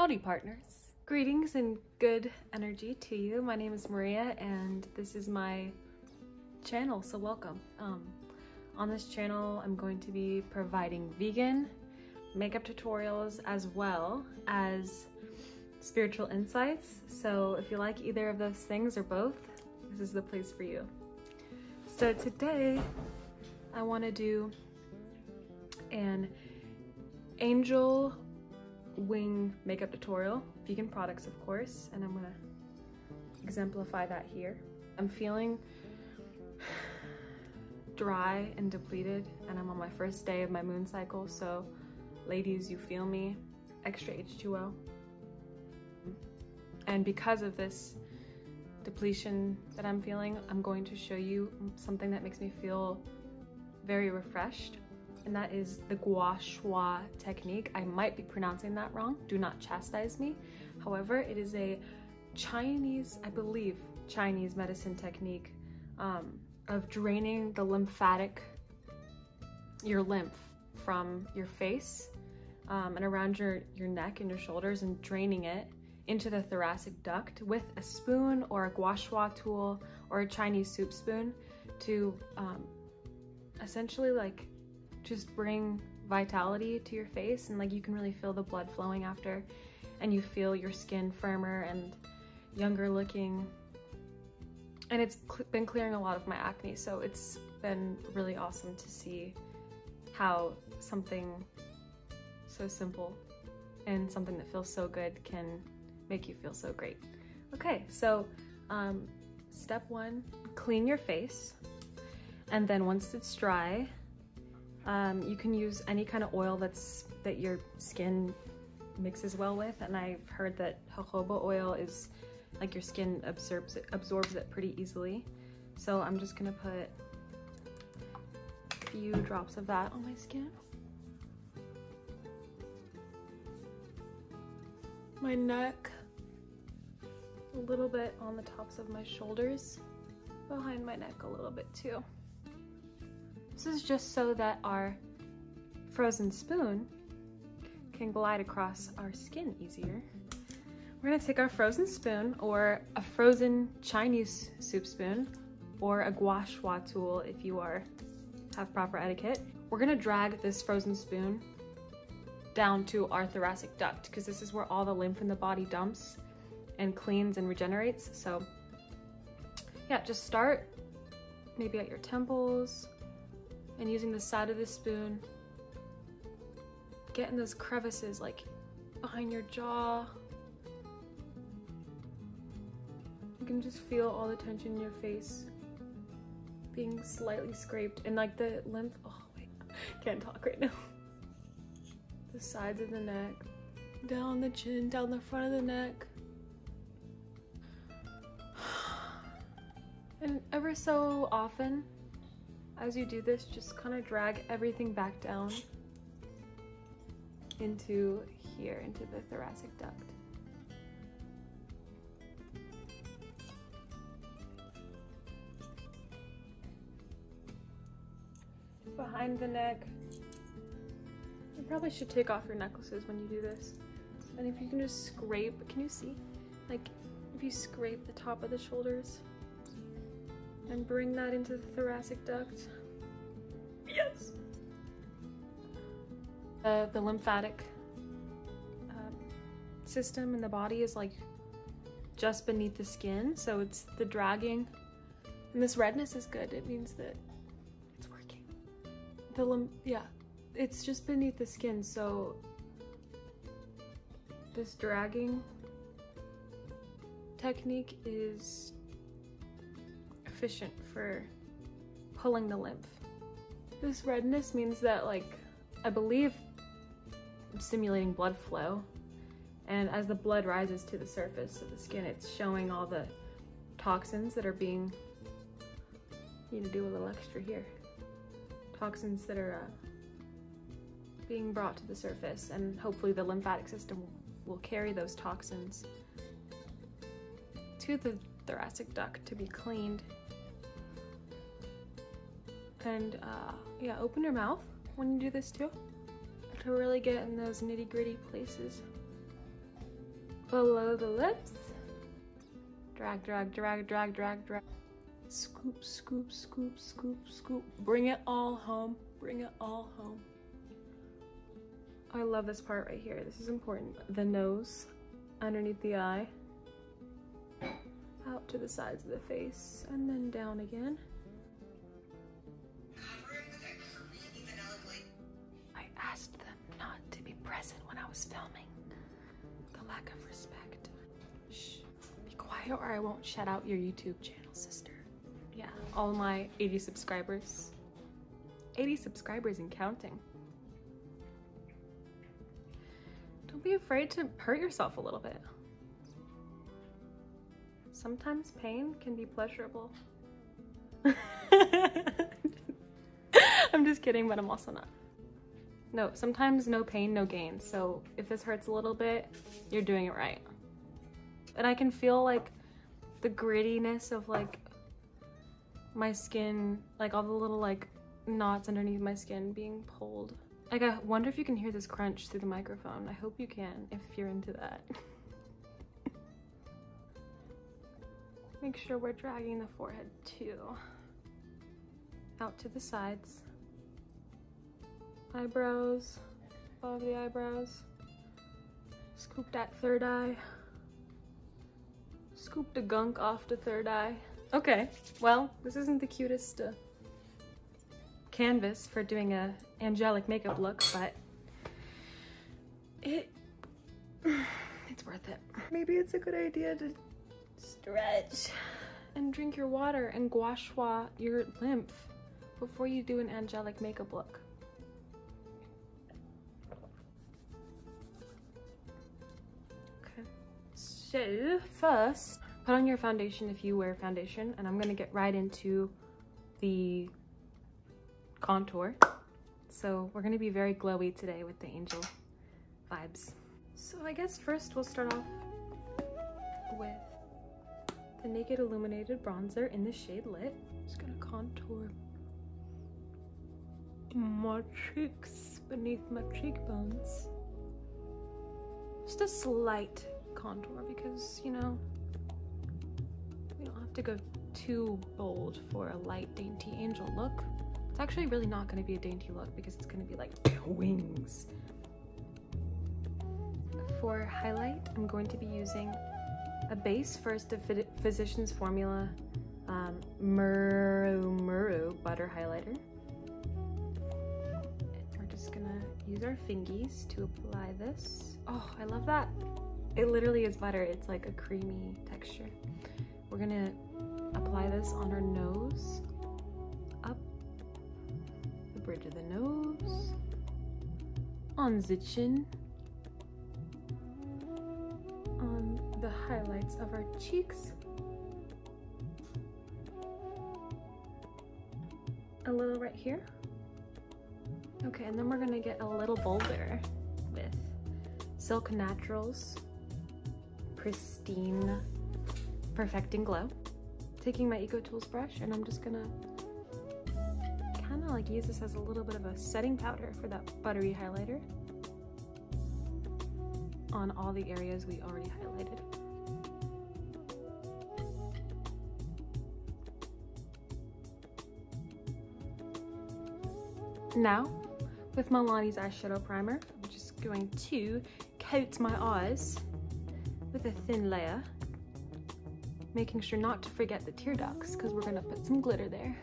Howdy partners. Greetings and good energy to you. My name is Maria and this is my channel, so welcome. On this channel I'm going to be providing vegan makeup tutorials as well as spiritual insights. So if you like either of those things or both, this is the place for you. So today I want to do an angel wing makeup tutorial, vegan products of course, and I'm gonna exemplify that here. I'm feeling dry and depleted and I'm on my first day of my moon cycle, so ladies, you feel me, extra H2O. And because of this depletion that I'm feeling, I'm going to show you something that makes me feel very refreshed, and that is the gua sha technique. I might be pronouncing that wrong, do not chastise me. However, it is a Chinese, I believe, Chinese medicine technique of draining the your lymph from your face and around your neck and your shoulders, and draining it into the thoracic duct with a spoon or a gua sha tool or a Chinese soup spoon to essentially like just bring vitality to your face, and like you can really feel the blood flowing after, and you feel your skin firmer and younger looking. And it's been clearing a lot of my acne, so it's been really awesome to see how something so simple and something that feels so good can make you feel so great. Okay, so step one, clean your face, and then once it's dry, you can use any kind of oil that your skin mixes well with, and I've heard that jojoba oil is like your skin absorbs it pretty easily. So I'm just gonna put a few drops of that on my skin. My neck, a little bit on the tops of my shoulders, behind my neck a little bit too. This is just so that our frozen spoon can glide across our skin easier. We're gonna take our frozen spoon, or a frozen Chinese soup spoon, or a gua sha tool if you have proper etiquette. We're gonna drag this frozen spoon down to our thoracic duct, because this is where all the lymph in the body dumps and cleans and regenerates. So yeah, just start maybe at your temples, and using the side of the spoon, get in those crevices like behind your jaw. You can just feel all the tension in your face being slightly scraped, and like the lymph, oh wait, can't talk right now. The sides of the neck, down the chin, down the front of the neck. And ever so often, as you do this, just kind of drag everything back down into here, into the thoracic duct. Behind the neck. You probably should take off your necklaces when you do this. And if you can just scrape, can you see? Like, if you scrape the top of the shoulders and bring that into the thoracic duct. Yes! The lymphatic system in the body is like just beneath the skin, so it's the dragging. And this redness is good, it means that it's working. Yeah, it's just beneath the skin, so this dragging technique is efficient for pulling the lymph. This redness means that, like, I believe I'm stimulating blood flow, and as the blood rises to the surface of the skin, it's showing all the toxins that are being, need to do a little extra here, toxins that are being brought to the surface, and hopefully the lymphatic system will carry those toxins to the thoracic duct to be cleaned. And yeah, open your mouth when you do this too, to really get in those nitty-gritty places. below the lips. Drag, drag, drag, drag, drag, drag. Scoop, scoop, scoop, scoop, scoop. Bring it all home. Bring it all home. I love this part right here. This is important. The nose, underneath the eye, out to the sides of the face, and then down again. I asked them not to be present when I was filming. The lack of respect. Shh. Be quiet or I won't shout out your YouTube channel, sister. Yeah, all my 80 subscribers. 80 subscribers and counting. Don't be afraid to hurt yourself a little bit. Sometimes pain can be pleasurable. I'm just kidding, but I'm also not. No, sometimes no pain, no gain. So if this hurts a little bit, you're doing it right. And I can feel like the grittiness of like my skin, like all the little like knots underneath my skin being pulled. Like I wonder if you can hear this crunch through the microphone. I hope you can if you're into that. Make sure we're dragging the forehead too. Out to the sides. Eyebrows, above the eyebrows. Scoop that third eye. Scoop the gunk off the third eye. Okay, well, this isn't the cutest canvas for doing a angelic makeup look, but it's worth it. Maybe it's a good idea to stretch and drink your water and gua sha your lymph before you do an angelic makeup look. Okay, so first, put on your foundation if you wear foundation, and I'm gonna get right into the contour. So we're gonna be very glowy today with the angel vibes. So I guess first we'll start off with the Naked Illuminated Bronzer in the shade Lit. Just gonna contour my cheeks beneath my cheekbones. Just a slight contour because, you know, we don't have to go too bold for a light, dainty angel look. It's actually really not going to be a dainty look because it's going to be like wings. For highlight, I'm going to be using a base first of Physicians Formula Muru Butter Highlighter. We're just going to use our fingies to apply this. Oh, I love that. It literally is butter. It's like a creamy texture. We're going to apply this on our nose, up the bridge of the nose, on the chin, on the highlights of our cheeks, a little right here. Okay, and then we're gonna get a little bolder with Silk Naturals Pristine Perfecting Glow. Taking my Eco Tools brush, and I'm just gonna kind of like use this as a little bit of a setting powder for that buttery highlighter on all the areas we already highlighted. Now, with Milani's eyeshadow primer, I'm just going to coat my eyes with a thin layer, making sure not to forget the tear ducts because we're gonna put some glitter there.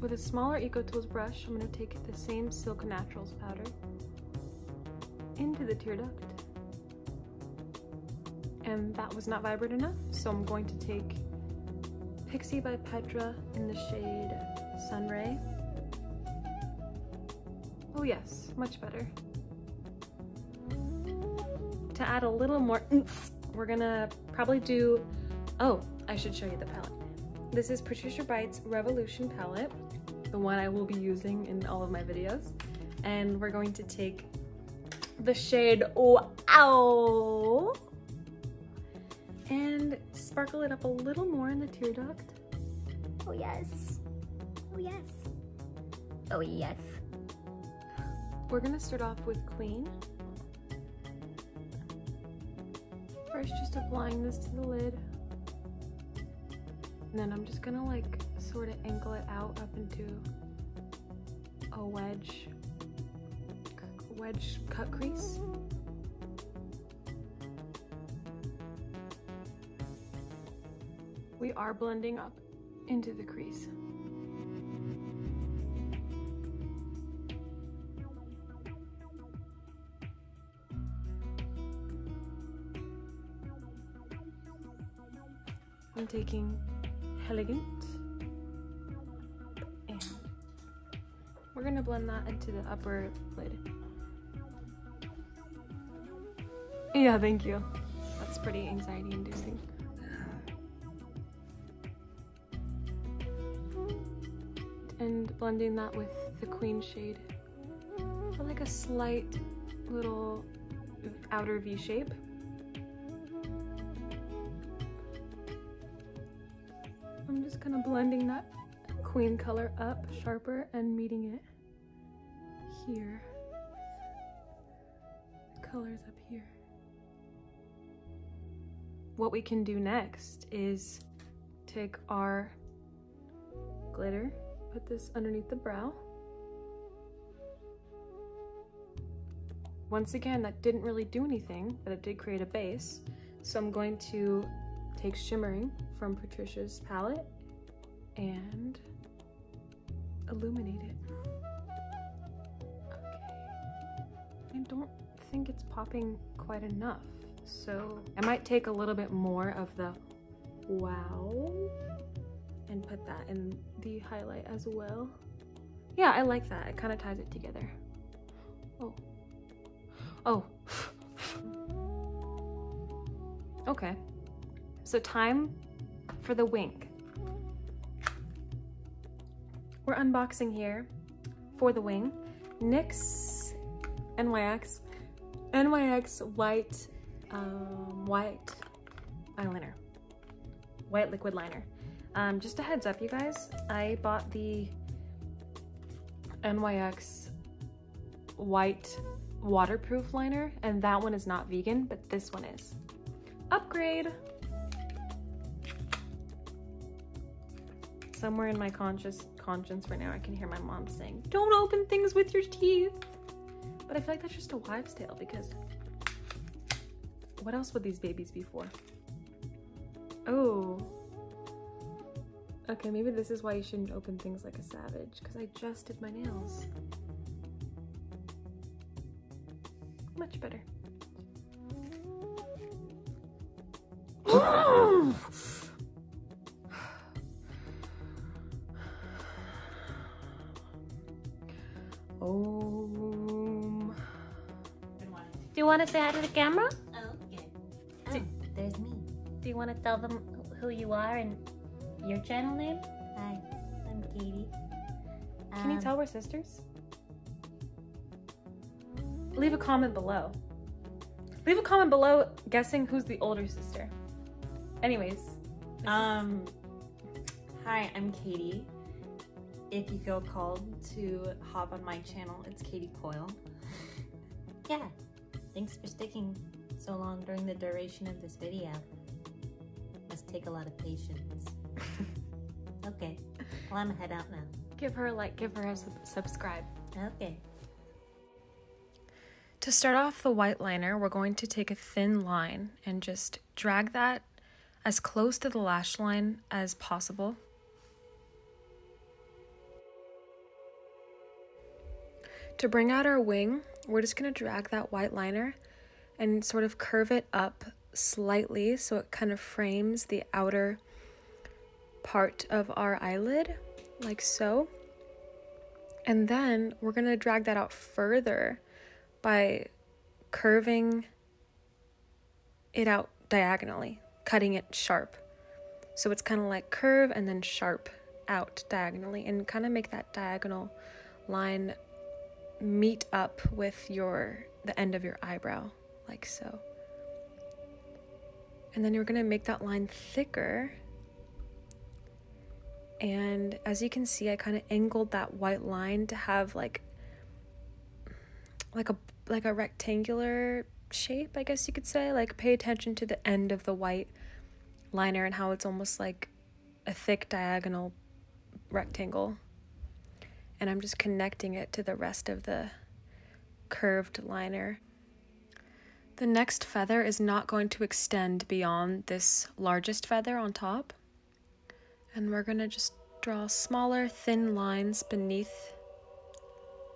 With a smaller Eco Tools brush, I'm gonna take the same Silk Naturals powder into the tear duct. And that was not vibrant enough, so I'm going to take Pixi by Petra in the shade Sunray. Oh yes, much better. To add a little more oomph, we're gonna probably do, oh, I should show you the palette. This is Patricia Bright's Revolution palette, the one I will be using in all of my videos. And we're going to take the shade Wow and sparkle it up a little more in the tear duct. Oh yes, oh yes, oh yes. we're gonna start off with Queen. First, just applying this to the lid. And then I'm just gonna like sort of angle it out up into a wedge cut crease. We are blending up into the crease. I'm taking Elegant and we're gonna blend that into the upper lid. Yeah, thank you. That's pretty anxiety inducing. And blending that with the Queen shade for like a slight little outer V shape. I'm just kind of blending that Queen color up sharper and meeting it here. The color's up here. What we can do next is take our glitter, put this underneath the brow. Once again, that didn't really do anything, but it did create a base. So I'm going to take Shimmering from Patricia's palette and illuminate it. Okay. I don't think it's popping quite enough, so I might take a little bit more of the wow and put that in the highlight as well. Yeah, I like that. It kind of ties it together. Oh. Okay. So time for the wing. We're unboxing here for the wing. NYX white eyeliner, white liquid liner. Just a heads up, you guys, I bought the NYX white waterproof liner, and that one is not vegan, but this one is. Upgrade! Somewhere in my conscience right now, I can hear my mom saying, "Don't open things with your teeth." But I feel like that's just a wives' tale, because what else would these babies be for? Oh. Okay, maybe this is why you shouldn't open things like a savage, because I just did my nails. Much better. Do you want to say hi to the camera? Oh, okay. Oh, there's me. Do you want to tell them who you are and your channel name? Hi, I'm Katie. Can you tell we're sisters? Leave a comment below. Leave a comment below guessing who's the older sister. Anyways. Hi, I'm Katie. If you feel called to hop on my channel, it's Katie Coyle. Yeah, thanks for sticking so long during the duration of this video. Must take a lot of patience. Okay, well, I'm gonna head out now. Give her a like, give her a subscribe. Okay. To start off the white liner, we're going to take a thin line and just drag that as close to the lash line as possible. To bring out our wing, we're just going to drag that white liner and sort of curve it up slightly so it kind of frames the outer part of our eyelid, like so. And then we're going to drag that out further by curving it out diagonally, cutting it sharp. So it's kind of like curve and then sharp out diagonally, and kind of make that diagonal line meet up with the end of your eyebrow, like so. And then you're going to make that line thicker. And as you can see, I kind of angled that white line to have like like a rectangular shape, I guess you could say. Like, pay attention to the end of the white liner and how it's almost like a thick diagonal rectangle. And I'm just connecting it to the rest of the curved liner. The next feather is not going to extend beyond this largest feather on top. And we're going to just draw smaller, thin lines beneath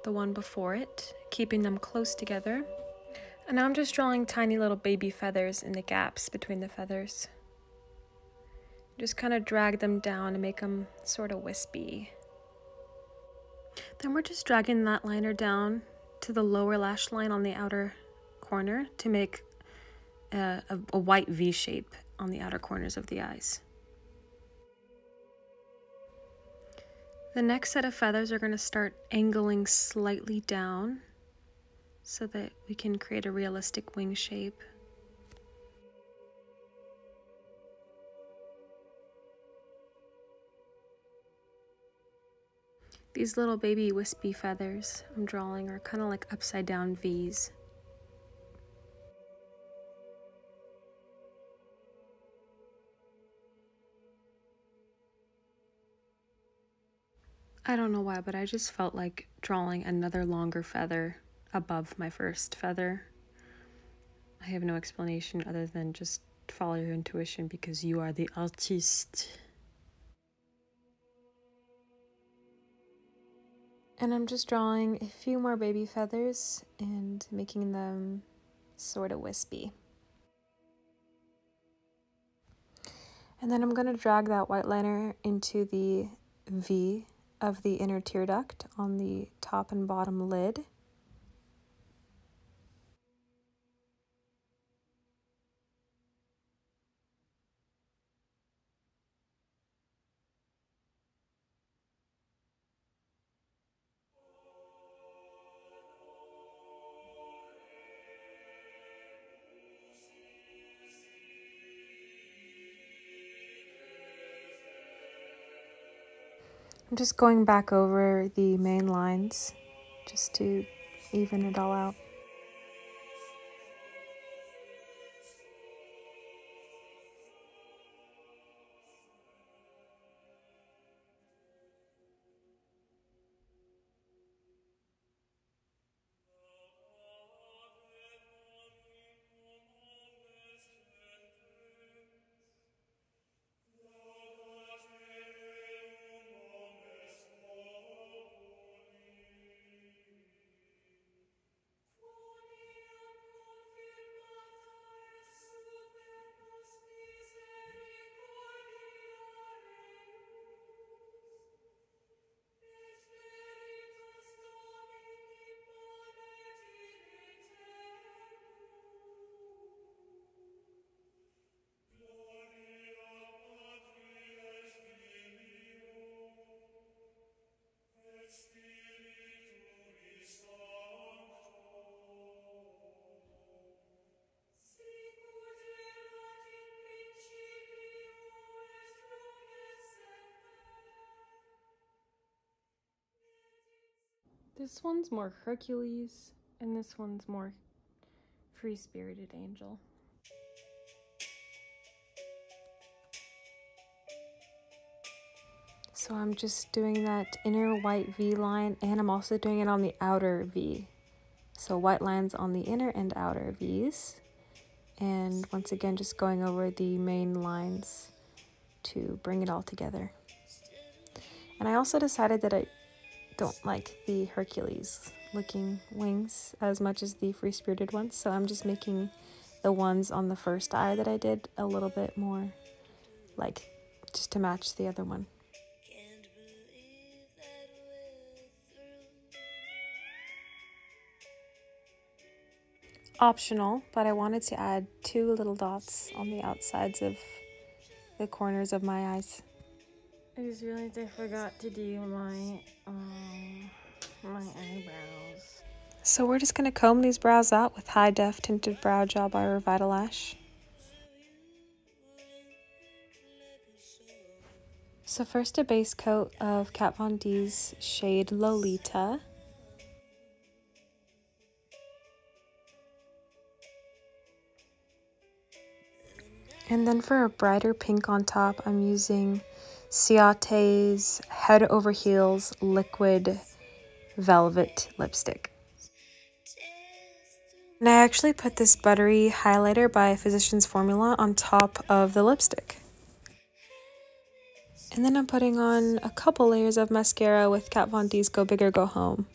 the one before it, keeping them close together. And now I'm just drawing tiny little baby feathers in the gaps between the feathers. Just kind of drag them down and make them sort of wispy. Then we're just dragging that liner down to the lower lash line on the outer corner to make a white V shape on the outer corners of the eyes. The next set of feathers are going to start angling slightly down so that we can create a realistic wing shape. These little baby wispy feathers I'm drawing are kind of like upside down V's. I don't know why, but I just felt like drawing another longer feather above my first feather. I have no explanation other than just follow your intuition because you are the artiste. And I'm just drawing a few more baby feathers and making them sort of wispy. And then I'm going to drag that white liner into the V of the inner tear duct on the top and bottom lid. I'm just going back over the main lines just to even it all out. This one's more Hercules, and this one's more free-spirited angel. So I'm just doing that inner white V line, and I'm also doing it on the outer V. So white lines on the inner and outer V's. And once again, just going over the main lines to bring it all together. And I also decided that I don't like the Hercules looking wings as much as the free-spirited ones, so I'm just making the ones on the first eye that I did a little bit more like just to match the other one. Optional, but I wanted to add 2 little dots on the outsides of the corners of my eyes. I just realized I forgot to do my eyebrows. So we're just going to comb these brows out with high def tinted brow gel by Revitalash. So first a base coat of Kat Von D's shade Lolita. And then for a brighter pink on top, I'm using Ciate's Head Over Heels Liquid Velvet Lipstick. And I actually put this buttery highlighter by Physicians Formula on top of the lipstick. And then I'm putting on a couple layers of mascara with Kat Von D's Go Big or Go Home.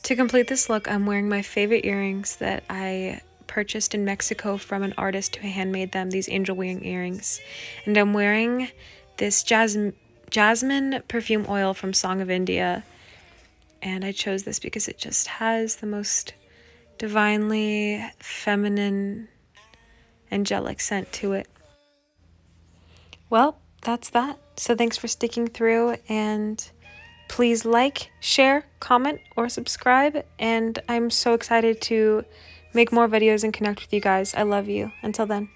To complete this look, I'm wearing my favorite earrings that I purchased in Mexico from an artist who handmade them, these angel wing earrings. And I'm wearing this jasmine perfume oil from Song of India. And I chose this because it just has the most divinely feminine, angelic scent to it. Well, that's that. So thanks for sticking through, and please like, share, comment, or subscribe. And I'm so excited to make more videos and connect with you guys. I love you. Until then.